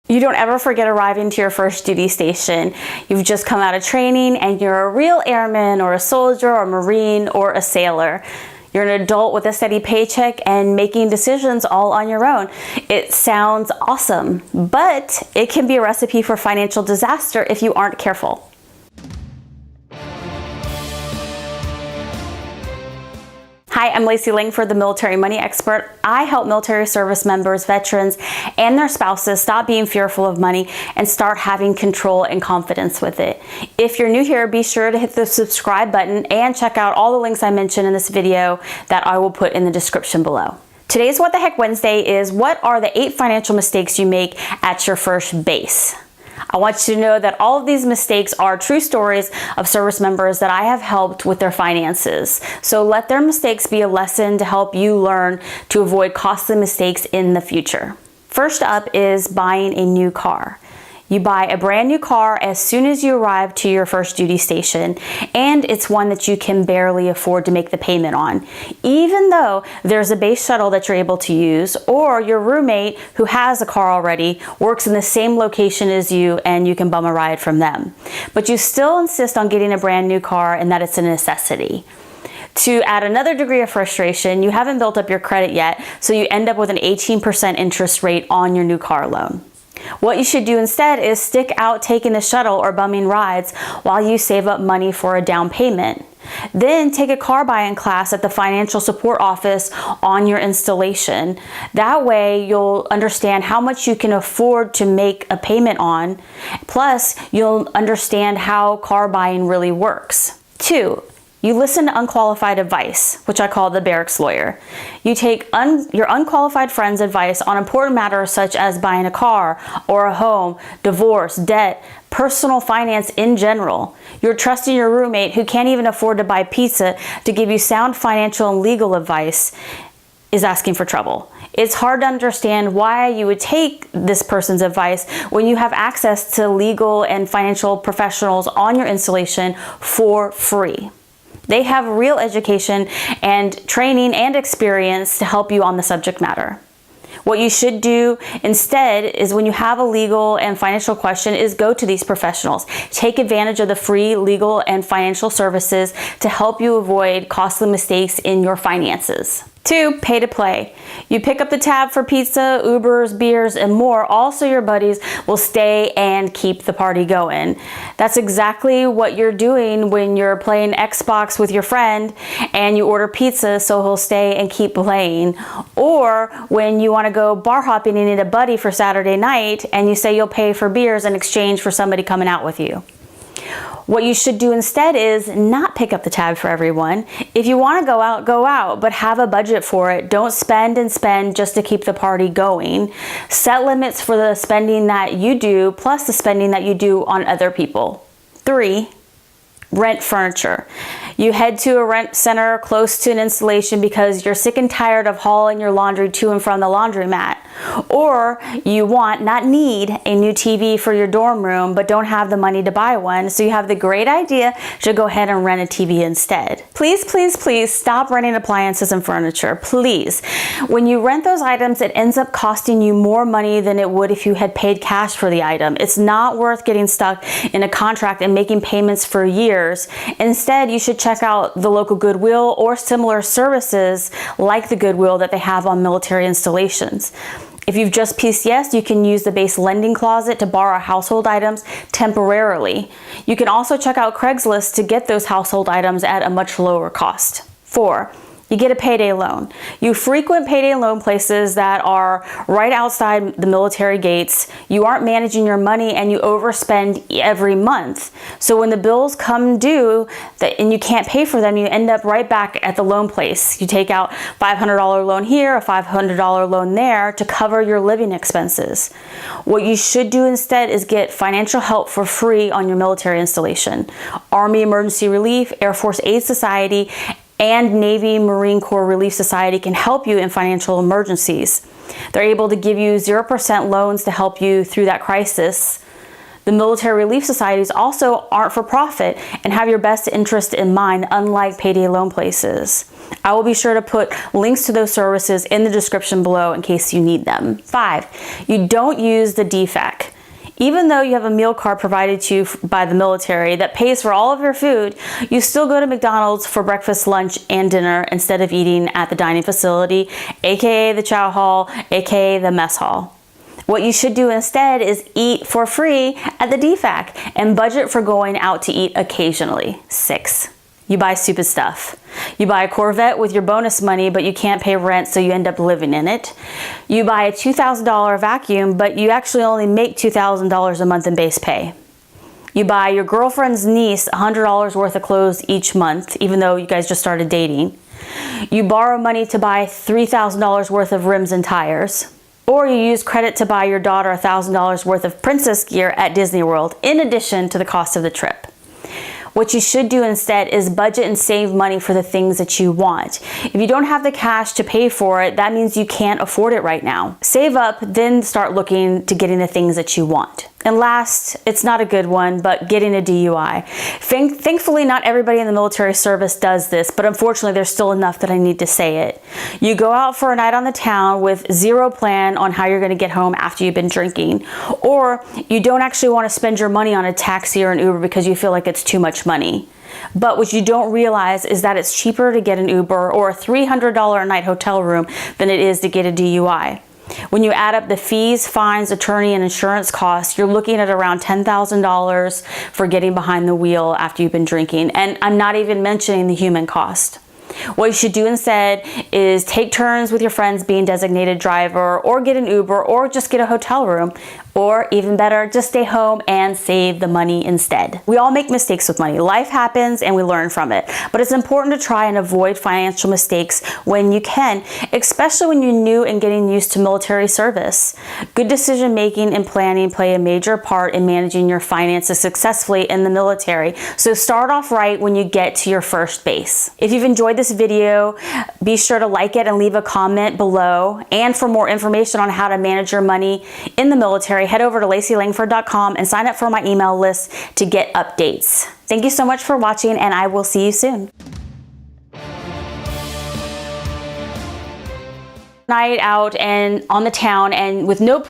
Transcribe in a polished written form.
You don't ever forget arriving to your first duty station. You've just come out of training and you're a real airman or a soldier or a Marine or a sailor. You're an adult with a steady paycheck and making decisions all on your own. It sounds awesome, but it can be a recipe for financial disaster if you aren't careful. Hi, I'm Lacey Langford, the Military Money Expert. I help military service members, veterans, and their spouses stop being fearful of money and start having control and confidence with it. If you're new here, be sure to hit the subscribe button and check out all the links I mentioned in this video that I will put in the description below. Today's What the Heck Wednesday is what are the 8 financial mistakes you make at your first base? I want you to know that all of these mistakes are true stories of service members that I have helped with their finances. So let their mistakes be a lesson to help you learn to avoid costly mistakes in the future. First up is buying a new car. You buy a brand new car as soon as you arrive to your first duty station, and it's one that you can barely afford to make the payment on, even though there's a base shuttle that you're able to use, or your roommate who has a car already works in the same location as you and you can bum a ride from them. But you still insist on getting a brand new car and that it's a necessity. To add another degree of frustration, you haven't built up your credit yet, so you end up with an 18% interest rate on your new car loan. What you should do instead is stick out taking the shuttle or bumming rides while you save up money for a down payment. Then take a car buying class at the financial support office on your installation. That way you'll understand how much you can afford to make a payment on. Plus, you'll understand how car buying really works. 2. You listen to unqualified advice, which I call the barracks lawyer. You take your unqualified friend's advice on important matters such as buying a car or a home, divorce, debt, personal finance in general. You're trusting your roommate who can't even afford to buy pizza to give you sound financial and legal advice is asking for trouble. It's hard to understand why you would take this person's advice when you have access to legal and financial professionals on your installation for free. They have real education and training and experience to help you on the subject matter. What you should do instead is when you have a legal and financial question is go to these professionals. Take advantage of the free legal and financial services to help you avoid costly mistakes in your finances. 2, pay to play. You pick up the tab for pizza, Ubers, beers, and more, all so your buddies will stay and keep the party going. That's exactly what you're doing when you're playing Xbox with your friend and you order pizza so he'll stay and keep playing. Or when you want to go bar hopping and need a buddy for Saturday night and you say you'll pay for beers in exchange for somebody coming out with you. What you should do instead is not pick up the tab for everyone. If you want to go out, but have a budget for it. Don't spend and spend just to keep the party going. Set limits for the spending that you do, plus the spending that you do on other people. 3, rent furniture. You head to a rent center close to an installation because you're sick and tired of hauling your laundry to and from the laundromat. Or you want, not need, a new TV for your dorm room but don't have the money to buy one, so you have the great idea to go ahead and rent a TV instead. Please, please, please stop renting appliances and furniture, please. When you rent those items, it ends up costing you more money than it would if you had paid cash for the item. It's not worth getting stuck in a contract and making payments for years. Instead, you should check out the local Goodwill or similar services like the Goodwill that they have on military installations. If you've just PCS, you can use the base lending closet to borrow household items temporarily. You can also check out Craigslist to get those household items at a much lower cost. 4, you get a payday loan. You frequent payday loan places that are right outside the military gates. You aren't managing your money and you overspend every month. So when the bills come due and you can't pay for them, you end up right back at the loan place. You take out $500 loan here, a $500 loan there to cover your living expenses. What you should do instead is get financial help for free on your military installation. Army Emergency Relief, Air Force Aid Society, and Navy Marine Corps Relief Society can help you in financial emergencies. They're able to give you 0% loans to help you through that crisis. The military relief societies also aren't for profit and have your best interest in mind, unlike payday loan places. I will be sure to put links to those services in the description below in case you need them. 5, you don't use the DFAC. Even though you have a meal card provided to you by the military that pays for all of your food, you still go to McDonald's for breakfast, lunch, and dinner instead of eating at the dining facility, aka the chow hall, aka the mess hall. What you should do instead is eat for free at the DFAC and budget for going out to eat occasionally. 6, you buy stupid stuff. You buy a Corvette with your bonus money, but you can't pay rent, so you end up living in it. You buy a $2,000 vacuum, but you actually only make $2,000 a month in base pay. You buy your girlfriend's niece $100 worth of clothes each month, even though you guys just started dating. You borrow money to buy $3,000 worth of rims and tires. Or you use credit to buy your daughter $1,000 worth of princess gear at Disney World, in addition to the cost of the trip. What you should do instead is budget and save money for the things that you want. If you don't have the cash to pay for it, that means you can't afford it right now. Save up, then start looking to getting the things that you want. And last, it's not a good one, but getting a DUI. Thankfully, not everybody in the military service does this, but unfortunately, there's still enough that I need to say it. You go out for a night on the town with zero plan on how you're going to get home after you've been drinking, or you don't actually want to spend your money on a taxi or an Uber because you feel like it's too much money. But what you don't realize is that it's cheaper to get an Uber or a $300 a night hotel room than it is to get a DUI. When you add up the fees, fines, attorney, and insurance costs, you're looking at around $10,000 for getting behind the wheel after you've been drinking. And I'm not even mentioning the human cost. What you should do instead is take turns with your friends being designated driver, or get an Uber, or just get a hotel room, or even better, just stay home and save the money instead. We all make mistakes with money. Life happens and we learn from it. But it's important to try and avoid financial mistakes when you can, especially when you're new and getting used to military service. Good decision making and planning play a major part in managing your finances successfully in the military. So start off right when you get to your first base. If you've enjoyed this video, be sure to like it and leave a comment below. And for more information on how to manage your money in the military, head over to LaceyLangford.com and sign up for my email list to get updates. Thank you so much for watching, and I will see you soon. Night out and on the town and with no